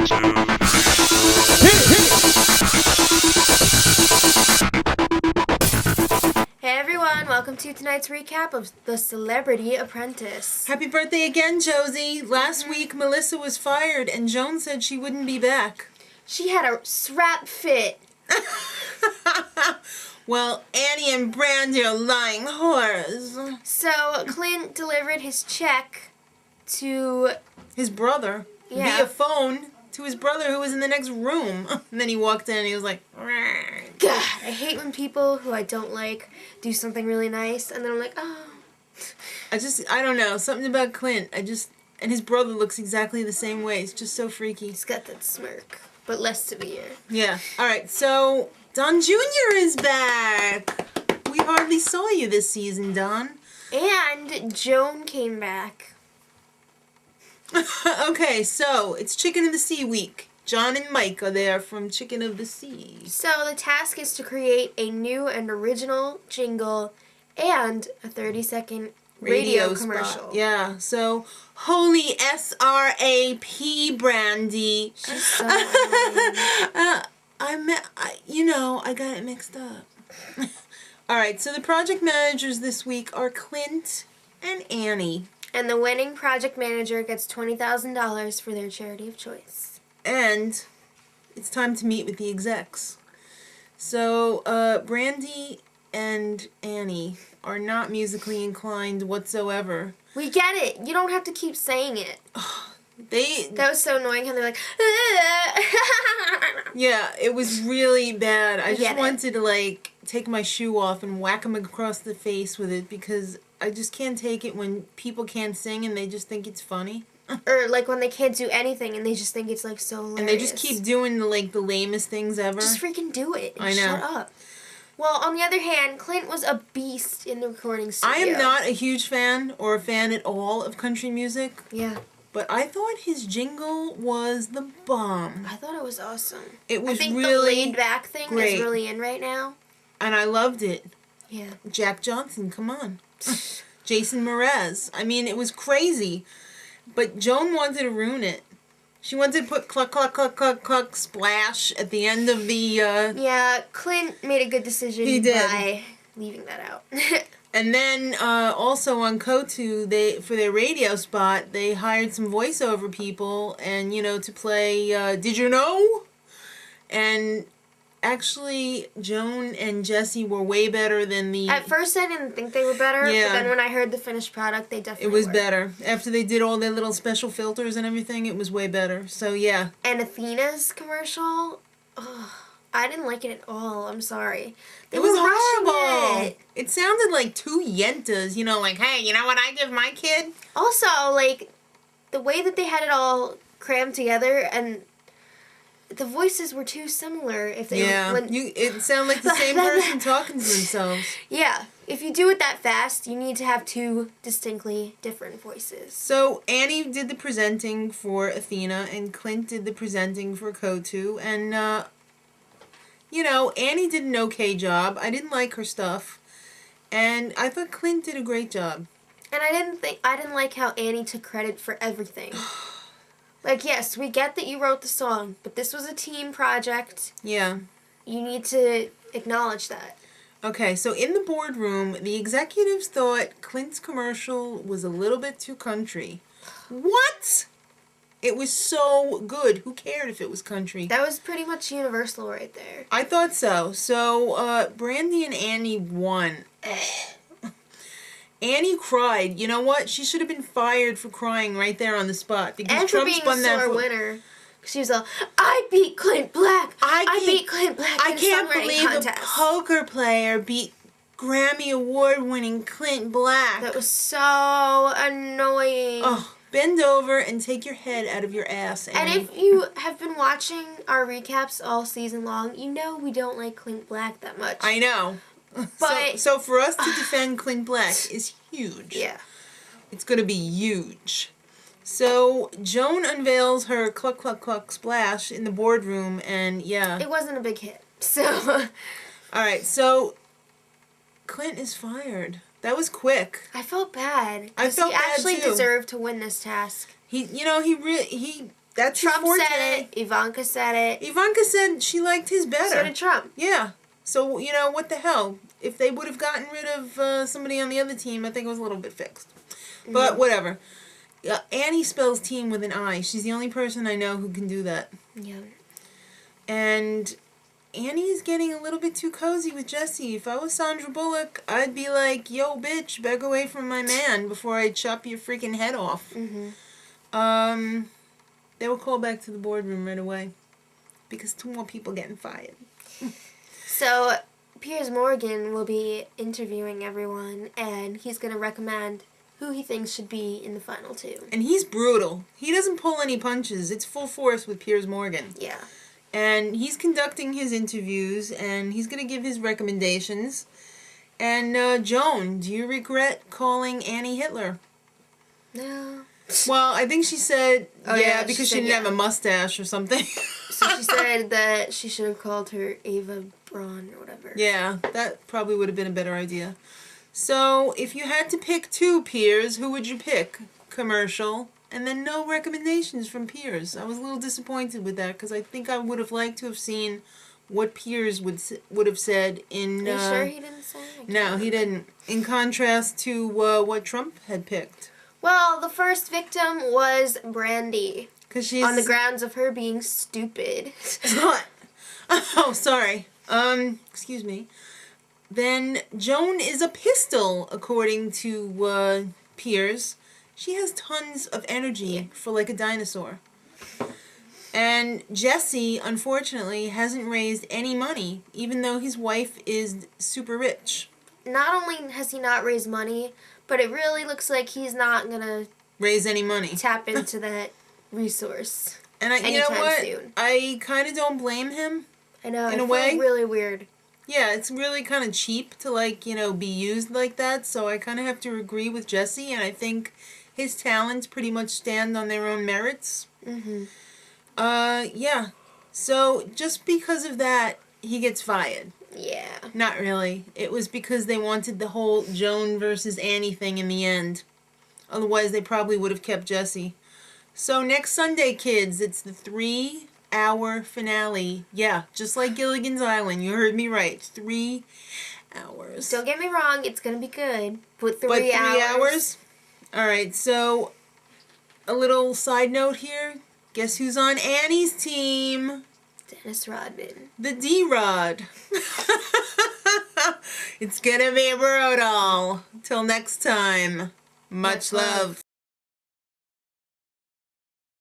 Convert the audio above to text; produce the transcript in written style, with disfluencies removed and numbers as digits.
Hey everyone, welcome to tonight's recap of The Celebrity Apprentice. Happy birthday again, Josie. Last week, Melissa was fired and Joan said she wouldn't be back. She had a strap fit. Well, Annie and Brande are lying whores. So, Clint delivered his check to his brother via phone to his brother who was in the next room. And then he walked in and he was like, "Rrr." God, I hate when people who I don't like do something really nice and then I'm like, oh. I don't know, something about Clint. And his brother looks exactly the same way. It's just so freaky. He's got that smirk, but less severe. Yeah. Alright, so Don Jr. is back. We hardly saw you this season, Don. And Joan came back. Okay, so it's Chicken of the Sea week. John and Mike are there from Chicken of the Sea. So the task is to create a new and original jingle and a 30-second radio commercial. Spot. Yeah, so holy S-R-A-P, Brande. She's so annoying. I got it mixed up. Alright, so the project managers this week are Clint and Annie. And the winning project manager gets $20,000 for their charity of choice. And it's time to meet with the execs. So, Brande and Annie are not musically inclined whatsoever. We get it. You don't have to keep saying it. That was so annoying how they're like, yeah, it was really bad. I just wanted to, take my shoe off and whack him across the face with it because I just can't take it when people can't sing and they just think it's funny. Or, when they can't do anything and they just think it's, so hilarious. And they just keep doing, the lamest things ever. Just freaking do it. I know. Shut up. Well, on the other hand, Clint was a beast in the recording studio. I am not a huge fan or a fan at all of country music. Yeah. But I thought his jingle was the bomb. I thought it was awesome. It was really I think the laid-back thing great. is really in right now. And I loved it. Yeah. Jack Johnson, come on. Jason Mraz. I mean, it was crazy. But Joan wanted to ruin it. She wanted to put cluck, cluck, cluck, cluck, cluck, splash at the end of the... Yeah, Clint made a good decision by leaving that out. And then, also on Kotu, for their radio spot, they hired some voiceover people and, to play Did You Know? And actually, Joan and Jessie were way better than the... At first, I didn't think they were better, yeah. But then when I heard the finished product, they definitely were. It was were. better. After they did all their little special filters and everything, it was way better. So, yeah. And Athena's commercial, I didn't like it at all. I'm sorry. It was horrible. It sounded like two yentas, hey, you know what I give my kid? Also, the way that they had it all crammed together and the voices were too similar. It sounded like the same person talking to themselves. Yeah. If you do it that fast, you need to have two distinctly different voices. So, Annie did the presenting for Athena, and Clint did the presenting for Kotu, and, Annie did an okay job. I didn't like her stuff, and I thought Clint did a great job. And I didn't like how Annie took credit for everything. Yes, we get that you wrote the song, but this was a team project. Yeah. You need to acknowledge that. Okay, so in the boardroom, the executives thought Clint's commercial was a little bit too country. What? It was so good. Who cared if it was country? That was pretty much universal right there. I thought so. So, Brande and Annie won. Annie cried. You know what? She should have been fired for crying right there on the spot. Because and Trump for being spun a sore winner. She was all, I beat Clint Black. I beat Clint Black in the can't songwriting believe contest. a poker player beat Grammy Award-winning Clint Black. That was so annoying. Oh, bend over and take your head out of your ass, Annie. And if you have been watching our recaps all season long, you know we don't like Clint Black that much. I know. But so for us to defend Clint Black is huge. Yeah. It's going to be huge. So Joan unveils her cluck, cluck, cluck splash in the boardroom, and yeah. It wasn't a big hit. So. Alright, so Clint is fired. That was quick. I felt bad. I felt bad too. He actually too. deserved to win this task. He That's Trump his forte. said it. Ivanka said it. Ivanka said she liked his better. So did Trump. Yeah. So, you know, what the hell? If they would have gotten rid of somebody on the other team, I think it was a little bit fixed. But whatever. Annie spells team with an I. She's the only person I know who can do that. Yeah. And Annie's getting a little bit too cozy with Jesse. If I was Sandra Bullock, I'd be like, yo, bitch, back away from my man before I chop your freaking head off. They were called back to the boardroom right away because 2 more people getting fired. So, Piers Morgan will be interviewing everyone, and he's going to recommend who he thinks should be in the final 2. And he's brutal. He doesn't pull any punches. It's full force with Piers Morgan. Yeah. And he's conducting his interviews, and he's going to give his recommendations. And, Joan, do you regret calling Annie Hitler? No. Well, I think she said, because she didn't have a mustache or something. So she said that she should have called her Ava Braun or whatever. Yeah, that probably would have been a better idea. So, if you had to pick 2 Piers, who would you pick? Commercial. And then no recommendations from Piers. I was a little disappointed with that because I think I would have liked to have seen what Piers would have said in... Are you sure he didn't say? No, he didn't. In contrast to what Trump had picked. Well, the first victim was Brande. 'Cause she's... On the grounds of her being stupid. Oh, sorry. Excuse me. Then Joan is a pistol, according to Piers. She has tons of energy for like a dinosaur. And Jesse, unfortunately, hasn't raised any money, even though his wife is super rich. Not only has he not raised money, but it really looks like he's not going to raise any money. Tap into that resource. And you know what? Soon. I kind of don't blame him. I know. In a way, really weird. Yeah, it's really kind of cheap to be used like that. So I kind of have to agree with Jesse, and I think his talents pretty much stand on their own merits. Yeah. So just because of that, he gets fired. Yeah. Not really. It was because they wanted the whole Joan versus Annie thing in the end. Otherwise, they probably would have kept Jesse. So next Sunday, kids, it's the 3-hour finale. Yeah, just like Gilligan's Island. You heard me right. 3 hours. Don't get me wrong. It's going to be good. But 3 3 hours? All right, so a little side note here. Guess who's on Annie's team? Dennis Rodman. The D-Rod. It's gonna be brutal. Till next time. Much love.